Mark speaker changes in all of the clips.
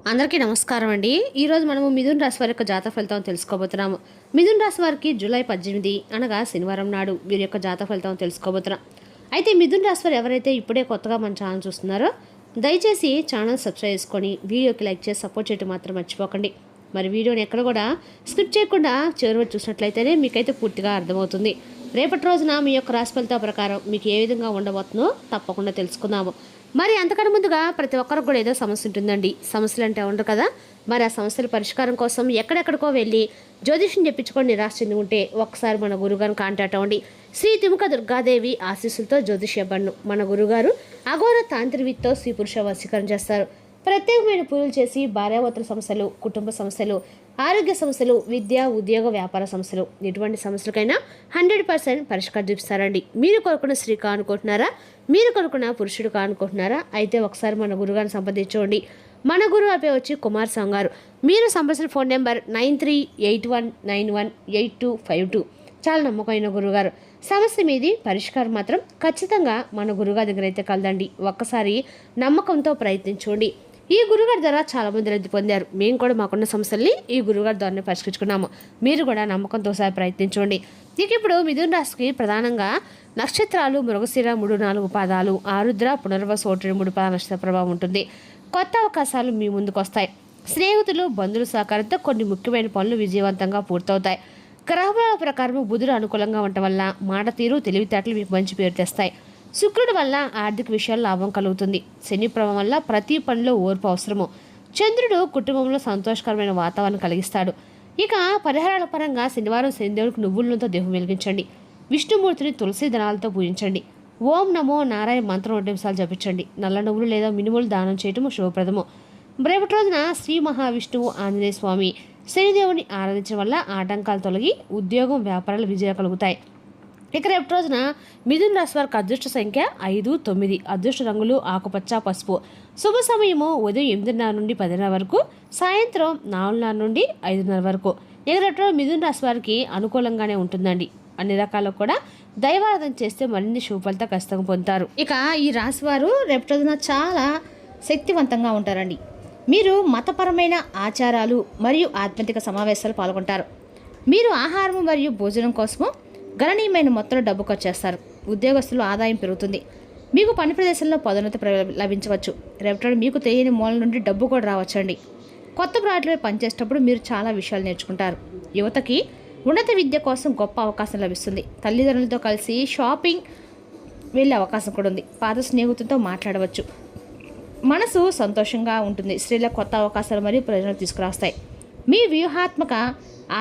Speaker 1: అందరికీ నమస్కారం అండి. ఈరోజు మనము మిథున్ రాశి వారి యొక్క జాతక ఫలితం తెలుసుకోబోతున్నాము. మిథున్ రాశి వారికి జూలై 18 అనగా శనివారం నాడు వీరి యొక్క జాతక ఫలితం తెలుసుకోబోతున్నాం. అయితే మిథున్ రాశి వారు ఎవరైతే ఇప్పుడే కొత్తగా మన ఛానల్ చూస్తున్నారో దయచేసి ఛానల్ సబ్స్క్రైబ్ చేసుకొని వీడియోకి లైక్ చేసి సపోర్ట్ చేయడం మాత్రం మర్చిపోకండి. మరి వీడియోని ఎక్కడ కూడా స్కిప్ చేయకుండా చివరి వరకు చూసినట్లయితేనే మీకైతే పూర్తిగా అర్థమవుతుంది. రేపటి రోజున మీ యొక్క రాశి ఫలితాల ప్రకారం మీకు ఏ విధంగా ఉండబోతుందో తప్పకుండా తెలుసుకుందాము. మరి అంతకన్నా ముందుగా ప్రతి ఒక్కరికి కూడా ఏదో సమస్య ఉంటుందండి. సమస్యలు అంటే ఉండరు కదా. మరి ఆ సమస్యల పరిష్కారం కోసం ఎక్కడెక్కడికో వెళ్ళి జ్యోతిష్యం చెప్పించుకొని నిరాశ చెంది ఉంటే ఒక్కసారి మన గురుగారిని కాంటాక్ట్ అవ్వండి. శ్రీ తిముక దుర్గాదేవి ఆశీస్సులతో జ్యోతిష్యబన్ను మన గురుగారు అఘోర తాంత్రివిత్తో స్త్రీ పురుష వశీకరణ చేస్తారు. ప్రత్యేకమైన పూజలు చేసి భార్యాభర్తల సమస్యలు, కుటుంబ సమస్యలు, ఆరోగ్య సమస్యలు, విద్య, ఉద్యోగ, వ్యాపార సమస్యలు, ఎటువంటి సమస్యలకైనా 100% పరిష్కారం చూపిస్తారండి. మీరు కొనుక్కున్న స్త్రీ కానుకుంటున్నారా? మీరు కొనుక్కున్న పురుషుడు కానుకుంటున్నారా? అయితే ఒకసారి మన గురుగారిని సంప్రదించండి. మన గురువు అయిపోయి వచ్చి కుమార్ సాంగ్ గారు. మీరు సంప్రదించిన ఫోన్ నెంబర్ 9381918252. చాలా నమ్మకమైన గురుగారు. సమస్య మీది పరిష్కారం మాత్రం ఖచ్చితంగా మన గురుగారి దగ్గర అయితే కలదండి. ఒక్కసారి నమ్మకంతో ప్రయత్నించండి. ఈ గురుగారి ద్వారా చాలామంది లబ్ధి పొందారు. మేము కూడా మాకున్న సమస్యల్ని ఈ గురుగారి ద్వారానే పరిష్కరించుకున్నాము. మీరు కూడా నమ్మకంతో ఒకసారి ప్రయత్నించండి. ఇక ఇప్పుడు మిథున రాశికి ప్రధానంగా నక్షత్రాలు మృగశిర 3-4 పాదాలు, ఆరుద్ర, పునర్వసు 1-3 పాదాల నక్షత్ర ప్రభావం ఉంటుంది. కొత్త అవకాశాలు మీ ముందుకు వస్తాయి. స్నేహితులు, బంధువుల సహకారంతో కొన్ని ముఖ్యమైన పనులు విజయవంతంగా పూర్తవుతాయి. గ్రహాల ప్రకారం బుధుడు అనుకూలంగా ఉండటం వల్ల మాట తీరు, తెలివితేటలు మీకు మంచి పేరు తెస్తాయి. శుక్రుడి వల్ల ఆర్థిక విషయాల్లో లాభం కలుగుతుంది. శని ప్రభావం వల్ల ప్రతి పనిలో ఓర్పు అవసరము. చంద్రుడు కుటుంబంలో సంతోషకరమైన వాతావరణం కలిగిస్తాడు. ఇక పరిహారాల పరంగా శనివారం శనిదేవుడికి నువ్వులతో దేహం వెలిగించండి. విష్ణుమూర్తిని తులసి దళాలతో పూజించండి. ఓం నమో నారాయణ మంత్రం 2 నిమిషాలు జపించండి. నల్ల నువ్వులు లేదా మినుములు దానం చేయటము శుభప్రదము. రేపటి రోజున శ్రీ మహావిష్ణువు ఆంజనేయ స్వామి శనిదేవుని ఆరాధించడం వల్ల ఆటంకాలు తొలగి ఉద్యోగం, వ్యాపారాలు విజయాలు కలుగుతాయి. ఇక రేపటి రోజున మిథున రాశి వారికి అదృష్ట సంఖ్య 5, 9. అదృష్ట రంగులు ఆకుపచ్చ, పసుపు. శుభ సమయము ఉదయం 8:30 నుండి 10:30 వరకు, సాయంత్రం 4:30 నుండి 5:30 వరకు. ఇక రేపటి రోజు మిథున రాశి వారికి అనుకూలంగానే ఉంటుందండి. అన్ని రకాలు కూడా దైవారాధన చేస్తే మరిన్ని శుభ ఫలితాలు ఖచ్చితంగా పొందుతారు. ఇక ఈ రాశి వారు రేపటి రోజున చాలా శక్తివంతంగా ఉంటారండి. మీరు మతపరమైన ఆచారాలు మరియు ఆధ్యాత్మిక సమావేశాలు పాల్గొంటారు. మీరు ఆహారం మరియు భోజనం కోసము గణనీయమైన మొత్తంలో డబ్బు ఖర్చు చేస్తారు. ఉద్యోగస్తులు ఆదాయం పెరుగుతుంది. మీకు పని ప్రదేశంలో పదోన్నతి లభించవచ్చు. రేపటి మీకు తెలియని మూల నుండి డబ్బు కూడా రావచ్చండి. కొత్త ప్రాజెక్టులో పనిచేసేటప్పుడు మీరు చాలా విషయాలు నేర్చుకుంటారు. యువతకి ఉన్నత విద్య కోసం గొప్ప అవకాశం లభిస్తుంది. తల్లిదండ్రులతో కలిసి షాపింగ్ వెళ్ళే అవకాశం కూడా ఉంది. పాత స్నేహితులతో మాట్లాడవచ్చు. మనసు సంతోషంగా ఉంటుంది. స్త్రీలకు కొత్త అవకాశాలు మరియు ప్రయోజనాలు తీసుకురాస్తాయి. మీ వ్యూహాత్మక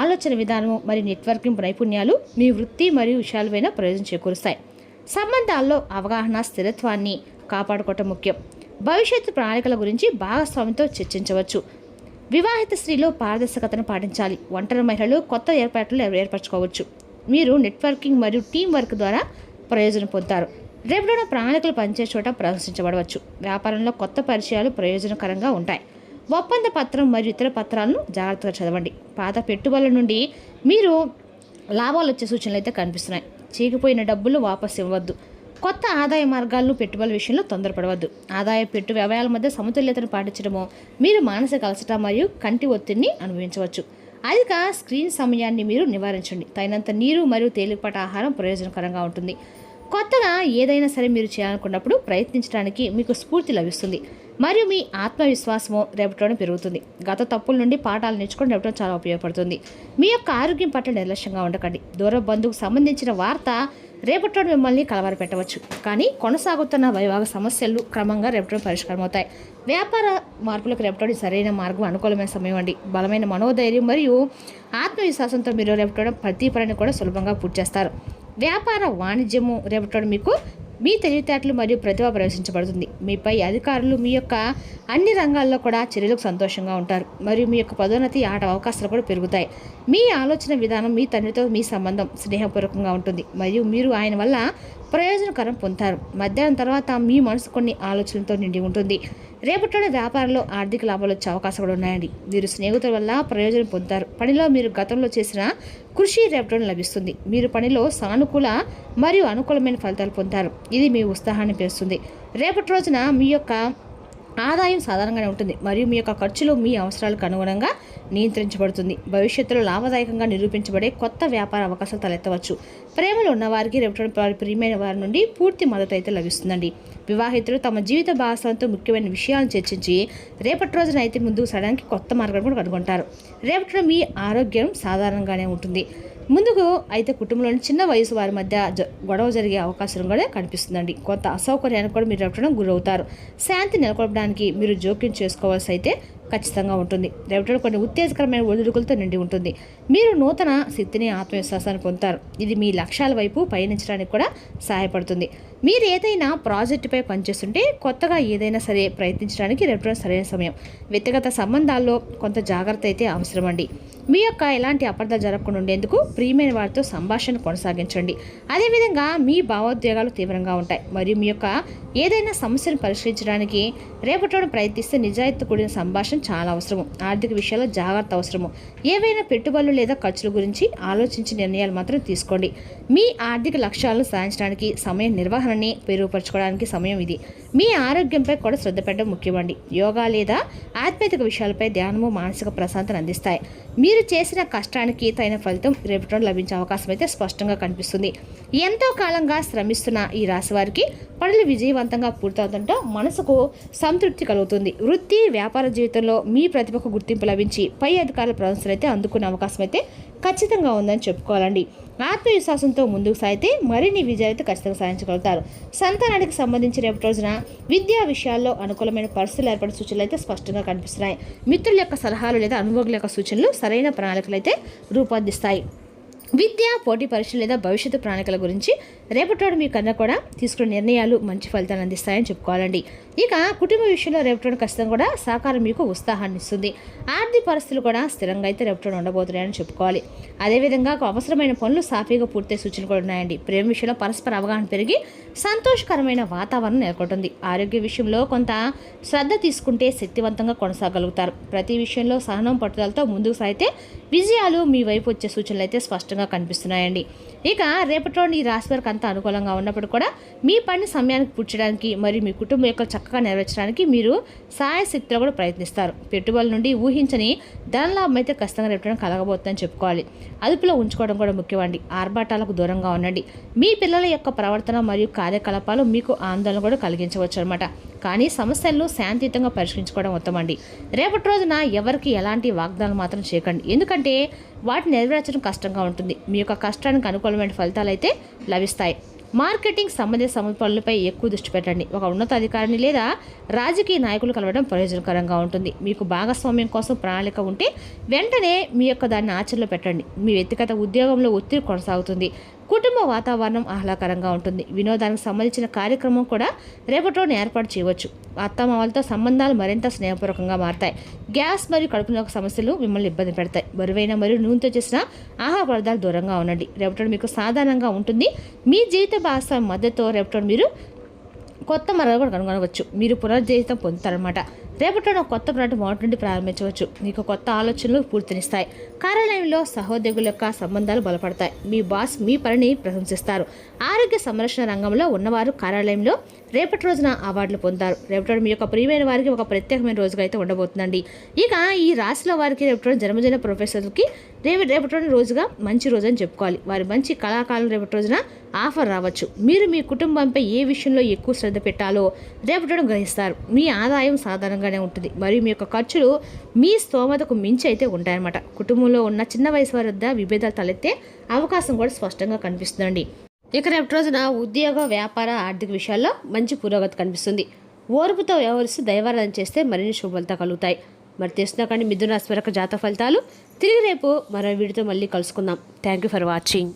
Speaker 1: ఆలోచన విధానము మరియు నెట్వర్కింగ్ నైపుణ్యాలు మీ వృత్తి మరియు విషయాలపైన ప్రయోజనం చేకూరుస్తాయి. సంబంధాల్లో అవగాహన, స్థిరత్వాన్ని కాపాడుకోవటం ముఖ్యం. భవిష్యత్తు ప్రణాళికల గురించి భాగస్వామితో చర్చించవచ్చు. వివాహిత స్త్రీలు పారదర్శకతను పాటించాలి. ఒంటరి మహిళలు కొత్త ఏర్పాట్లు ఏర్పరచుకోవచ్చు. మీరు నెట్వర్కింగ్ మరియు టీం వర్క్ ద్వారా ప్రయోజనం పొందుతారు. రేపటిన ప్రణాళికలు పనిచేసే చోట ప్రదర్శించబడవచ్చు. వ్యాపారంలో కొత్త పరిచయాలు ప్రయోజనకరంగా ఉంటాయి. ఒప్పంద పత్రం మరియు ఇతర పత్రాలను జాగ్రత్తగా చదవండి. పాత పెట్టుబడుల నుండి మీరు లాభాలు వచ్చే సూచనలు అయితే కనిపిస్తున్నాయి. చీకిపోయిన డబ్బులు వాపసు ఇవ్వద్దు. కొత్త ఆదాయ మార్గాలను పెట్టుబడుల విషయంలో తొందరపడవద్దు. ఆదాయ వ్యయాల మధ్య సమతుల్యతను పాటించడము మీరు మానసిక అలసట మరియు కంటి ఒత్తిడిని అనుభవించవచ్చు. అధిక స్క్రీన్ సమయాన్ని మీరు నివారించండి. తగినంత నీరు మరియు తేలికపాటి ఆహారం ప్రయోజనకరంగా ఉంటుంది. కొత్తగా ఏదైనా సరే మీరు చేయాలనుకున్నప్పుడు ప్రయత్నించడానికి మీకు స్ఫూర్తి లభిస్తుంది మరియు మీ ఆత్మవిశ్వాసము రేపటిలోనే పెరుగుతుంది. గత తప్పుల నుండి పాఠాలు నేర్చుకొని రేపటిలో చాలా ఉపయోగపడుతుంది. మీ యొక్క ఆరోగ్యం పట్ల నిర్లక్ష్యంగా ఉండకండి. దూర బంధువుకు సంబంధించిన వార్త రేపటిలో మిమ్మల్ని కలవరపెట్టవచ్చు. కానీ కొనసాగుతున్న వైవాహ సమస్యలు క్రమంగా రేపటిలో పరిష్కారం అవుతాయి. వ్యాపార మార్పులకు రేపటి సరైన మార్గం అనుకూలమైన సమయం అండి. బలమైన మనోధైర్యం మరియు ఆత్మవిశ్వాసంతో మీరు రేపటి ప్రతి పనిని కూడా సులభంగా పూర్తి చేస్తారు. వ్యాపార వాణిజ్యము రేపటి మీకు మీ తెలివితేటలు మరియు ప్రతిభ ప్రవేశించబడుతుంది. మీపై అధికారులు మీ యొక్క అన్ని రంగాల్లో కూడా చర్యలకు సంతోషంగా ఉంటారు మరియు మీ యొక్క పదోన్నతి ఆట అవకాశాలు కూడా పెరుగుతాయి. మీ ఆలోచన విధానం మీ తండ్రితో మీ సంబంధం స్నేహపూర్వకంగా ఉంటుంది మరియు మీరు ఆయన వల్ల ప్రయోజనకరం పొందుతారు. మధ్యాహ్నం తర్వాత మీ మనసు కొన్ని ఆలోచనలతో నిండి ఉంటుంది. రేపటిలోని వ్యాపారంలో ఆర్థిక లాభాలు వచ్చే అవకాశాలు కూడా ఉన్నాయండి. మీరు స్నేహితుల వల్ల ప్రయోజనం పొందుతారు. పనిలో మీరు గతంలో చేసిన కృషి రేపటిలో లభిస్తుంది. మీరు పనిలో సానుకూల మరియు అనుకూలమైన ఫలితాలు పొందుతారు. ఇది మీ ఉత్సాహాన్ని పెంచుతుంది. రేపటి రోజున మీ యొక్క
Speaker 2: ఆదాయం సాధారణంగానే ఉంటుంది మరియు మీ యొక్క ఖర్చులు మీ అవసరాలకు అనుగుణంగా నియంత్రించబడుతుంది. భవిష్యత్తులో లాభదాయకంగా నిరూపించబడే కొత్త వ్యాపార అవకాశాలు తలెత్తవచ్చు. ప్రేమలో ఉన్నవారికి రేపటి ప్రియమైన వారి నుండి పూర్తి మద్దతు అయితే లభిస్తుందండి. వివాహితులు తమ జీవిత భాగస్వామితో ముఖ్యమైన విషయాలను చర్చించి రేపటి రోజున అయితే ముందుకు సాగడానికి కొత్త మార్గాలు కూడా కనుగొంటారు. రేపటిలో మీ ఆరోగ్యం సాధారణంగానే ఉంటుంది. ముందుకు అయితే కుటుంబంలోని చిన్న వయసు వారి మధ్య గొడవ జరిగే అవకాశం కూడా కనిపిస్తుందండి. కొంత అసౌకర్యానికి కూడా మీరు రేపటం గురవుతారు. శాంతి నెలకొల్పడానికి మీరు జోక్యం చేసుకోవాల్సి అయితే ఖచ్చితంగా ఉంటుంది. రేపటి కొన్ని ఉత్తేజకరమైన ఒడిదుడుకులతో నిండి ఉంటుంది. మీరు నూతన శక్తిని ఆత్మవిశ్వాసాన్ని పొందుతారు. ఇది మీ లక్ష్యాల వైపు పయనించడానికి కూడా సహాయపడుతుంది. మీరు ఏదైనా ప్రాజెక్టుపై పనిచేస్తుంటే కొత్తగా ఏదైనా సరే ప్రయత్నించడానికి రేపటి సరైన సమయం. వ్యక్తిగత సంబంధాల్లో కొంత జాగ్రత్త అయితే అవసరం అండి. మీ యొక్క ఎలాంటి అపార్థాలు జరగకుండా ఉండేందుకు ప్రియమైన వారితో సంభాషణ కొనసాగించండి. అదేవిధంగా మీ భావోద్వేగాలు తీవ్రంగా ఉంటాయి మరియు మీ యొక్క ఏదైనా సమస్యను పరిష్కరించడానికి రేపటి ప్రయత్నిస్తే నిజాయితీ కూడిన సంభాషణ చాలా అవసరము. ఆర్థిక విషయాల్లో జాగ్రత్త అవసరము. ఏవైనా పెట్టుబడులు లేదా ఖర్చుల గురించి ఆలోచించి నిర్ణయాలు మాత్రం తీసుకోండి. మీ ఆర్థిక లక్ష్యాలను సాధించడానికి సమయ నిర్వహణని మెరుగుపరచుకోవడానికి సమయం ఇది. మీ ఆరోగ్యంపై కూడా శ్రద్ధ పెట్టడం ముఖ్యమండి. యోగా లేదా ఆధ్యాత్మిక విషయాలపై ధ్యానము మానసిక ప్రశాంతతను అందిస్తాయి. మీరు చేసిన కష్టానికి తగిన ఫలితం రేపటి లభించే అవకాశం అయితే స్పష్టంగా కనిపిస్తుంది. ఎంతో కాలంగా శ్రమిస్తున్న ఈ రాశి వారికి పనులు విజయవంతంగా పూర్తవుతుంటే మనసుకు సంతృప్తి కలుగుతుంది. వృత్తి వ్యాపార జీవితంలో మీ ప్రతిభకు గుర్తింపు లభించి పై అధికారుల ప్రశంసలు అయితే అందుకునే అవకాశం అయితే ఖచ్చితంగా ఉందని చెప్పుకోవాలండి. ఆత్మవిశ్వాసంతో ముందుకు సాగితే మరిన్ని విజయాలైతే ఖచ్చితంగా సాధించగలుగుతారు. సంతానానికి సంబంధించి రేపటి రోజున విద్యా విషయాల్లో అనుకూలమైన పరిస్థితులు ఏర్పడే సూచనలు అయితే స్పష్టంగా కనిపిస్తున్నాయి. మిత్రుల యొక్క సలహాలు లేదా అనుభవకుల యొక్క సూచనలు సరైన ప్రణాళికలు అయితే రూపొందిస్తాయి. విద్య పోటీ పరీక్షలు లేదా భవిష్యత్తు ప్రణాళికల గురించి రేపటి మీ కన్నా కూడా తీసుకునే నిర్ణయాలు మంచి ఫలితాలు అందిస్తాయని చెప్పుకోవాలండి. ఇక కుటుంబ విషయంలో రేపటి ఖచ్చితంగా కూడా సహకారం మీకు ఉత్సాహాన్ని ఇస్తుంది. ఆర్థిక పరిస్థితులు కూడా స్థిరంగా అయితే రేపటి ఉండబోతున్నాయని చెప్పుకోవాలి. అదేవిధంగా అవసరమైన పనులు సాఫీగా పూర్తయ్యే సూచనలు కూడా ఉన్నాయండి. ప్రేమ విషయంలో పరస్పర అవగాహన పెరిగి సంతోషకరమైన వాతావరణం నెలకొంటుంది. ఆరోగ్య విషయంలో కొంత శ్రద్ధ తీసుకుంటే శక్తివంతంగా కొనసాగలుగుతారు. ప్రతి విషయంలో సహనం పట్టుదలతో ముందుకు సాగితే విజయాలు మీ వైపు వచ్చే సూచనలు అయితే స్పష్టంగా కనిపిస్తున్నాయండి. ఇక రేపటి ఈ రాశి వారికి అంతా అనుకూలంగా ఉన్నప్పుడు కూడా మీ పని సమయానికి పూడ్చడానికి మరియు మీ కుటుంబం యొక్క చక్కగా నెరవేర్చడానికి మీరు సాయశక్తిలో కూడా ప్రయత్నిస్తారు. పెట్టుబడుల నుండి ఊహించని ధనలాభం అయితే ఖచ్చితంగా రేపటి కలగబోతుందని చెప్పుకోవాలి. అదుపులో ఉంచుకోవడం కూడా ముఖ్యమండి. ఆర్భాటాలకు దూరంగా ఉండండి. మీ పిల్లల యొక్క ప్రవర్తన మరియు కార్యకలాపాలు మీకు ఆందోళన కూడా కలిగించవచ్చు అనమాట. కానీ సమస్యలను శాంతియుతంగా పరిష్కరించుకోవడం ఉత్తమండి. రేపటి రోజున ఎవరికి ఎలాంటి వాగ్దానాలు మాత్రం చేయకండి, ఎందుకంటే వాటిని నెరవేర్చడం కష్టంగా ఉంటుంది. మీ యొక్క కష్టానికి అనుకూలమైన ఫలితాలు అయితే లభిస్తాయి. మార్కెటింగ్ సంబంధిత పనులపై ఎక్కువ దృష్టి పెట్టండి. ఒక ఉన్నతాధికారిని లేదా రాజకీయ నాయకులు కలవడం ప్రయోజనకరంగా ఉంటుంది. మీకు భాగస్వామ్యం కోసం ప్రణాళిక ఉంటే వెంటనే మీ యొక్క దాన్ని ఆచరణలో పెట్టండి. మీ వ్యక్తిగత ఉద్యోగంలో ఒత్తిడి కొనసాగుతుంది. కుటుంబ వాతావరణం ఆహ్లాదకరంగా ఉంటుంది. వినోదానికి సంబంధించిన కార్యక్రమం కూడా రేపటి రోజున ఏర్పాటు చేయవచ్చు. అత్తమామలతో సంబంధాలు మరింత స్నేహపూర్వకంగా మారతాయి. గ్యాస్ మరియు కడుపులో సమస్యలు మిమ్మల్ని ఇబ్బంది పెడతాయి. బరువైన మరియు నూనెతో చేసిన ఆహార పదార్థాలు దూరంగా ఉండండి. రేపటి మీకు సాధారణంగా ఉంటుంది. మీ జీవిత భాగస్వామి మద్దతుతో రేపటి మీరు కొత్త మరలు కూడా కనుగొనవచ్చు. మీరు పునర్జీవితం పొందుతారనమాట. రేపటి కొత్త ప్రాజెక్టు మొదటి నుండి ప్రారంభించవచ్చు. మీకు కొత్త ఆలోచనలు పూర్తినిస్తాయి. కార్యాలయంలో సహోద్యోగుల యొక్క సంబంధాలు బలపడతాయి. మీ బాస్ మీ పనిని ప్రశంసిస్తారు. ఆరోగ్య సంరక్షణ రంగంలో ఉన్నవారు కార్యాలయంలో రేపటి రోజున అవార్డులు పొందుతారు. రేపటి మీ యొక్క ప్రియమైన వారికి ఒక ప్రత్యేకమైన రోజుగా అయితే ఉండబోతుందండి. ఇక ఈ రాశిలో వారికి రేపటి జన్మదిన ప్రొఫెసర్కి రేపటి రోజుగా మంచి రోజు అని చెప్పుకోవాలి. వారి మంచి కళాకారులు రేపటి రోజున ఆఫర్ రావచ్చు. మీరు మీ కుటుంబంపై ఏ విషయంలో ఎక్కువ శ్రద్ధ పెట్టాలో రేపటి గ్రహిస్తారు. మీ ఆదాయం సాధారణంగానే ఉంటుంది మరియు మీ యొక్క ఖర్చులు మీ స్తోమతకు మించి అయితే ఉంటాయన్నమాట. కుటుంబంలో ఉన్న చిన్న వయసు వారి వద్ద విభేదాలు తలెత్తే అవకాశం కూడా స్పష్టంగా కనిపిస్తుందండి. ఇక రేపటి రోజున ఉద్యోగ వ్యాపార ఆర్థిక విషయాల్లో మంచి పురోగతి కనిపిస్తుంది. ఓర్పుతో వ్యవహరిస్తూ దైవారాధన చేస్తే మరిన్ని శుభఫలితాలు కలుగుతాయి. మరి తెలుసుకుందాకండి మిథున రాశి వారి జాతక ఫలితాలు. తిరిగి రేపు మరో వీడియోతో మళ్ళీ కలుసుకుందాం. Thank you for watching.